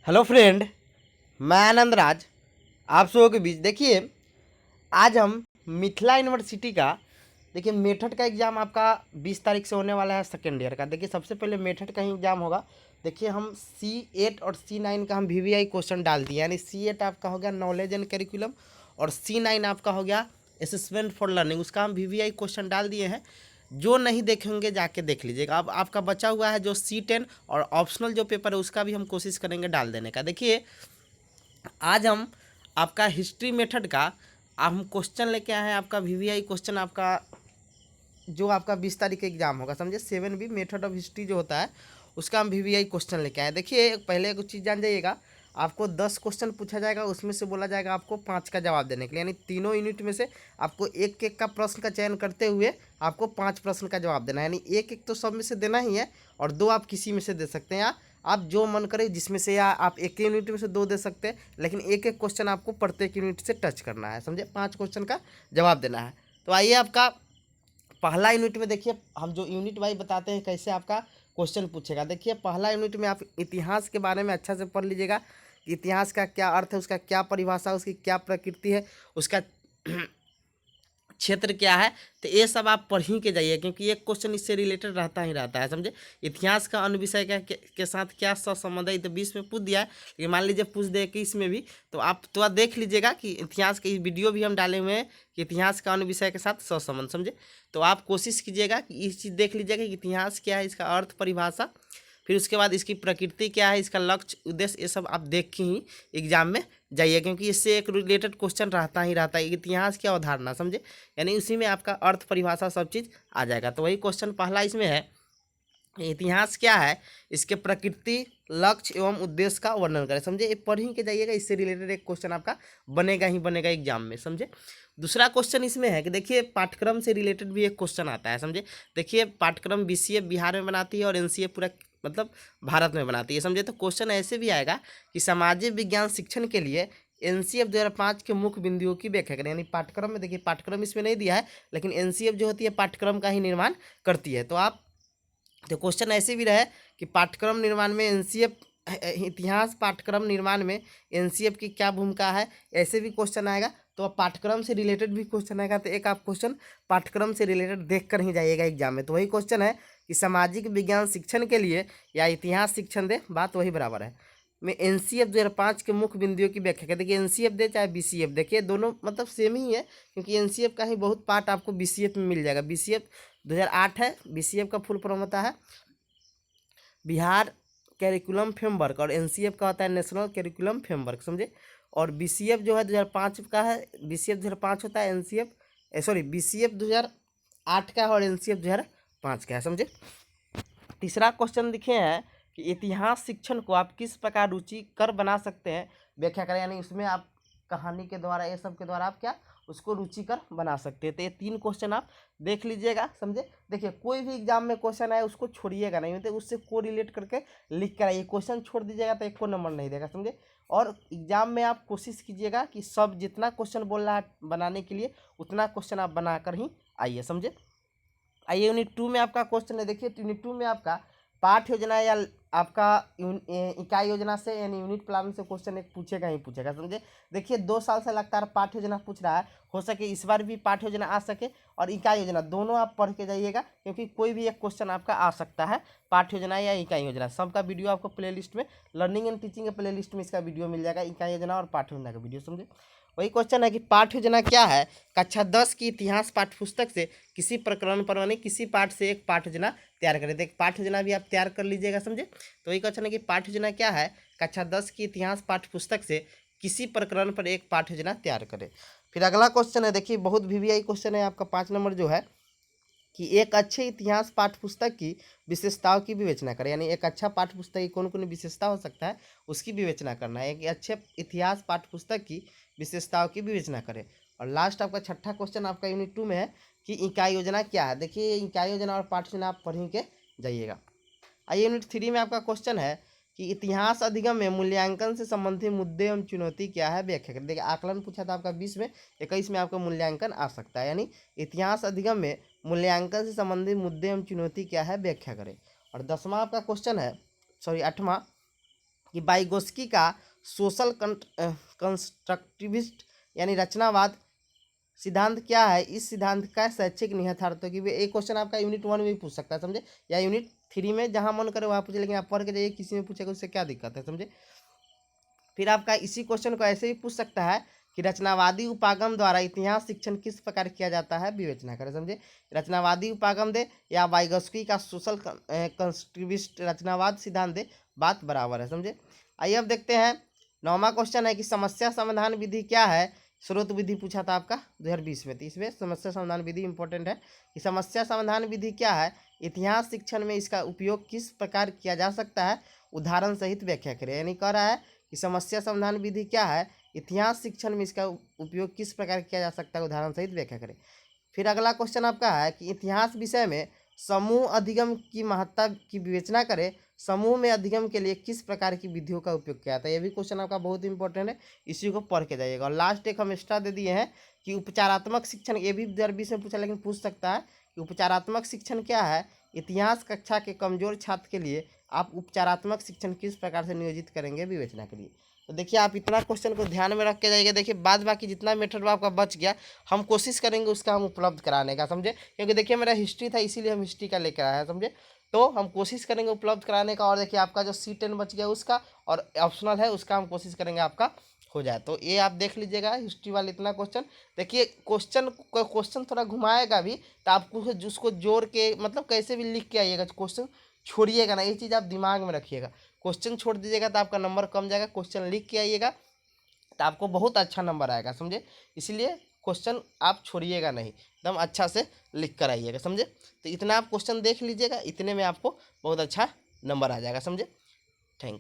Hello friend, मैं आनंद राज आप सबों के बीच। देखिए, आज हम मिथिला यूनिवर्सिटी का देखिए मेथड का एग्ज़ाम आपका 20 तारीख से होने वाला है, सेकेंड ईयर का। देखिए, सबसे पहले मेथड का ही एग्ज़ाम होगा। देखिए, हम C8 और C9 का हम VVI क्वेश्चन डाल दिए, यानी C8 आपका हो गया नॉलेज एंड करिकुलम और C9 आपका हो गया असेसमेंट फॉर लर्निंग, उसका हम VVI क्वेश्चन डाल दिए हैं। जो नहीं देखेंगे जाके देख लीजिएगा। अब आपका बचा हुआ है जो C10 और ऑप्शनल जो पेपर है उसका भी हम कोशिश करेंगे डाल देने का। देखिए, आज हम आपका हिस्ट्री मेथड का हम क्वेश्चन लेके आए हैं। आपका VVI क्वेश्चन आपका जो आपका 20 तारीख का एग्जाम होगा, समझे, 7B मेथड ऑफ हिस्ट्री जो होता है उसका हम VVI क्वेश्चन लेके आए। देखिए, पहले कुछ चीज़ जान जाइएगा। आपको 10 क्वेश्चन पूछा जाएगा, उसमें से बोला जाएगा आपको 5 का जवाब देने के लिए, यानी तीनों यूनिट में से आपको एक एक का प्रश्न का चयन करते हुए आपको 5 प्रश्न का जवाब देना है। यानी एक एक तो सब में से देना ही है और 2 आप किसी में से दे सकते हैं, या आप जो मन करे जिसमें से, या आप एक यूनिट में से 2 दे सकते हैं, लेकिन एक एक क्वेश्चन आपको प्रत्येक यूनिट से टच करना है, समझे। 5 क्वेश्चन का जवाब देना है। तो आइए, आपका पहला यूनिट में देखिए, हम जो यूनिट वाइज बताते हैं कैसे आपका क्वेश्चन पूछेगा। देखिए, पहला यूनिट में आप इतिहास के बारे में अच्छा से पढ़ लीजिएगा। इतिहास का क्या अर्थ है, उसका क्या परिभाषा, उसकी क्या प्रकृति है, उसका क्षेत्र क्या है, तो ये सब आप पढ़ ही के जाइए, क्योंकि एक क्वेश्चन इससे रिलेटेड रहता ही रहता है, समझे। इतिहास का अन्य विषय के साथ क्या संबंध है, तो 20 में पूछ दिया है, लेकिन मान लीजिए पूछ दे कि इसमें भी, तो आप थोड़ा देख लीजिएगा कि इतिहास की वीडियो भी हम डाले हुए हैं कि इतिहास का अन्य विषय के साथ संबंध, समझे। तो आप कोशिश कीजिएगा कि इस चीज़ देख लीजिएगा कि इतिहास क्या है, इसका अर्थ परिभाषा, फिर उसके बाद इसकी प्रकृति क्या है, इसका लक्ष्य उद्देश्य, ये सब आप देख के ही एग्जाम में जाइए, क्योंकि इससे एक रिलेटेड क्वेश्चन रहता ही रहता है। इतिहास की अवधारणा, समझे, यानी उसी में आपका अर्थ परिभाषा सब चीज़ आ जाएगा। तो वही क्वेश्चन पहला इसमें है, इतिहास क्या है, इसके प्रकृति, लक्ष्य एवं उद्देश्य का वर्णन करें, समझे। ये पढ़ ही के जाइएगा, इससे रिलेटेड एक क्वेश्चन आपका बनेगा ही बनेगा एग्जाम में, समझे। दूसरा क्वेश्चन इसमें है कि देखिए, पाठ्यक्रम से रिलेटेड भी एक क्वेश्चन आता है, समझे। देखिए, पाठ्यक्रम BCF बिहार में बनाती है और NCF पूरा मतलब भारत में बनाती है, समझे। तो क्वेश्चन ऐसे भी आएगा कि सामाजिक विज्ञान शिक्षण के लिए NCF 2005 के मुख्य बिंदुओं की व्याख्या करें। यानी पाठ्यक्रम में, देखिए पाठ्यक्रम इसमें नहीं दिया है, लेकिन NCF जो होती है पाठ्यक्रम का ही निर्माण करती है। तो क्वेश्चन ऐसे भी रहे कि पाठ्यक्रम निर्माण में NCF, इतिहास पाठ्यक्रम निर्माण में NCF की क्या भूमिका है, ऐसे भी क्वेश्चन आएगा। तो अब पाठ्यक्रम से रिलेटेड भी क्वेश्चन आएगा, तो एक आप क्वेश्चन पाठ्यक्रम से रिलेटेड देख कर ही जाइएगा एग्जाम में। तो वही क्वेश्चन है कि सामाजिक विज्ञान शिक्षण के लिए या इतिहास शिक्षण दे, बात वही बराबर है। में NCF 2005 के मुख्य बिंदुओं की व्याख्या कर, देखिए NCF दे चाहे BCF, देखिए दोनों मतलब सेम ही है, क्योंकि NCF का ही बहुत पार्ट आपको BCF में मिल जाएगा। BCF 2008 है, BCF का फुल फॉर्म होता है बिहार कैरिकुलम फ्रेमवर्क, और NCF का होता है नेशनल कैरिकुलम फ्रेमवर्क, समझे। और BCF जो है 2005 का है, BCF 2005 होता है, BCF 2008 का है और NCF 2005 का है, समझे। तीसरा क्वेश्चन लिखे हैं कि इतिहास शिक्षण को आप किस प्रकार रुचिकर बना सकते हैं, व्याख्या करें। यानी उसमें आप कहानी के द्वारा, ये सब के द्वारा आप क्या उसको रुचिकर बना सकते हैं। तो ये 3 क्वेश्चन आप देख लीजिएगा, समझे। देखिए, कोई भी एग्जाम में क्वेश्चन आए उसको छोड़िएगा नहीं, मतलब उससे को रिलेट करके लिख कर आइए। क्वेश्चन छोड़ दीजिएगा तो 1 को नंबर नहीं देगा, समझे। और एग्जाम में आप कोशिश कीजिएगा कि सब जितना क्वेश्चन बोल रहा है बनाने के लिए उतना क्वेश्चन आप बनाकर ही आइए, समझे। आइए, यूनिट 2 में आपका क्वेश्चन है। देखिए, यूनिट 2 में आपका पाठ योजना या आपका इकाई योजना से, यानी यूनिट प्लान से क्वेश्चन एक पूछेगा ही पूछेगा, समझे। देखिए, 2 साल से लगातार पाठ योजना पूछ रहा है, हो सके इस बार भी पाठ योजना आ सके और इकाई योजना, दोनों आप पढ़ के जाइएगा, क्योंकि कोई भी एक क्वेश्चन आपका आ सकता है, पाठ योजना या इकाई योजना। सबका वीडियो आपको प्लेलिस्ट में, लर्निंग एंड टीचिंग के प्लेलिस्ट में इसका वीडियो मिल जाएगा, इकाई योजना और पाठ योजना का वीडियो, समझे। वही क्वेश्चन है कि पाठ योजना क्या है, कक्षा 10 की इतिहास पाठ्य पुस्तक से किसी प्रकरण पर, यानी किसी पाठ से एक पाठ योजना तैयार करें। देख, पाठ योजना भी आप तैयार कर लीजिएगा, समझे। तो वही क्वेश्चन है कि पाठ योजना क्या है, कक्षा 10 की इतिहास पाठ्य पुस्तक से किसी प्रकरण पर एक पाठ योजना तैयार करें। फिर अगला क्वेश्चन है, देखिए बहुत VVI क्वेश्चन है आपका, 5 नंबर जो है कि एक अच्छे इतिहास पाठ्य पुस्तक की विशेषताओं की विवेचना करें। यानी एक अच्छा पाठ्य पुस्तक की कौन कौन विशेषता हो सकता है उसकी विवेचना करना है। एक अच्छे इतिहास पाठ्य पुस्तक की विशेषताओं की विवेचना करें। और लास्ट आपका छठा क्वेश्चन आपका यूनिट 2 में है कि इकाई योजना क्या है। देखिए, इकाई योजना और पाठ्य योजना आप पढ़ के जाइएगा। आइए, यूनिट 3 में आपका क्वेश्चन है कि इतिहास अधिगम में मूल्यांकन से संबंधित मुद्दे एवं चुनौती क्या है, व्याख्या करें। देखिए, आकलन पूछा था आपका 20 में, 21 में आपका मूल्यांकन आ सकता है। यानी इतिहास अधिगम में मूल्यांकन से संबंधित मुद्दे एवं चुनौती क्या है, व्याख्या करें। और 10वां आपका क्वेश्चन है, 8वां कि वाइगोस्की का सोशल कंस्ट्रक्टिविस्ट यानी रचनावाद सिद्धांत क्या है, इस सिद्धांत का शैक्षिक निहितार्थ कि एक क्वेश्चन आपका यूनिट 1 में भी पूछ सकता है, समझे, या यूनिट 3 में जहाँ मन करे वहाँ पूछे, लेकिन आप पढ़ के जाइए, किसी में पूछेगा उससे क्या दिक्कत है, समझे। फिर आपका इसी क्वेश्चन को ऐसे ही पूछ सकता है कि रचनावादी उपागम द्वारा इतिहास शिक्षण किस प्रकार किया जाता है, विवेचना करें, समझे। रचनावादी उपागम दे या वाइगोस्की का सोशल कंस्ट्रक्टिविस्ट रचनावाद सिद्धांत दे, बात बराबर है, समझे। आइए अब देखते हैं 9वां क्वेश्चन है कि समस्या समाधान विधि क्या है। स्रोत विधि पूछा था आपका 2020 में, तो इसमें समस्या समाधान विधि इंपॉर्टेंट है कि समस्या समाधान विधि क्या है, इतिहास शिक्षण में इसका उपयोग किस प्रकार किया जा सकता है, उदाहरण सहित व्याख्या करें। यानी कह रहा है कि समस्या समाधान विधि क्या है, इतिहास शिक्षण में इसका उपयोग किस प्रकार किया जा सकता है, उदाहरण सहित व्याख्या करें। फिर अगला क्वेश्चन आपका है कि इतिहास विषय में समूह अधिगम की महत्ता की विवेचना करें, समूह में अधिगम के लिए किस प्रकार की विधियों का उपयोग किया जाता है। यह भी क्वेश्चन आपका बहुत इंपॉर्टेंट है, इसी को पढ़ के जाइएगा। और लास्ट एक हम एक्स्ट्रा दे दिए हैं कि उपचारात्मक शिक्षण, ये भी 2020 में पूछा लेकिन पूछ सकता है कि उपचारात्मक शिक्षण क्या है, इतिहास कक्षा के कमजोर छात्र के लिए आप उपचारात्मक शिक्षण किस प्रकार से नियोजित करेंगे, विवेचना के लिए। तो देखिए आप इतना क्वेश्चन को ध्यान में रख के जाइएगा। देखिए बाद बाकी जितना मेथड आपका बच गया हम कोशिश करेंगे उसका हम उपलब्ध कराने का, समझे, क्योंकि देखिए मेरा हिस्ट्री था इसीलिए हम हिस्ट्री का लेकर आया, समझे। तो हम कोशिश करेंगे उपलब्ध कराने का। और देखिए आपका जो C10 बच गया उसका और ऑप्शनल है उसका हम कोशिश करेंगे आपका हो जाए। तो ये आप देख लीजिएगा हिस्ट्री वाले इतना क्वेश्चन। देखिए क्वेश्चन थोड़ा घुमाएगा भी, तो आपको उसको जोड़ के मतलब कैसे भी लिख के आइएगा, क्वेश्चन छोड़िएगा ना, ये चीज़ आप दिमाग में रखिएगा। क्वेश्चन छोड़ दीजिएगा तो आपका नंबर कम जाएगा, क्वेश्चन लिख के आइएगा तो आपको बहुत अच्छा नंबर आएगा, समझे। इसलिए क्वेश्चन आप छोड़िएगा नहीं, एकदम अच्छा से लिख कर आइएगा, समझे। तो इतना आप क्वेश्चन देख लीजिएगा, इतने में आपको बहुत अच्छा नंबर आ जाएगा, समझे। Thank you.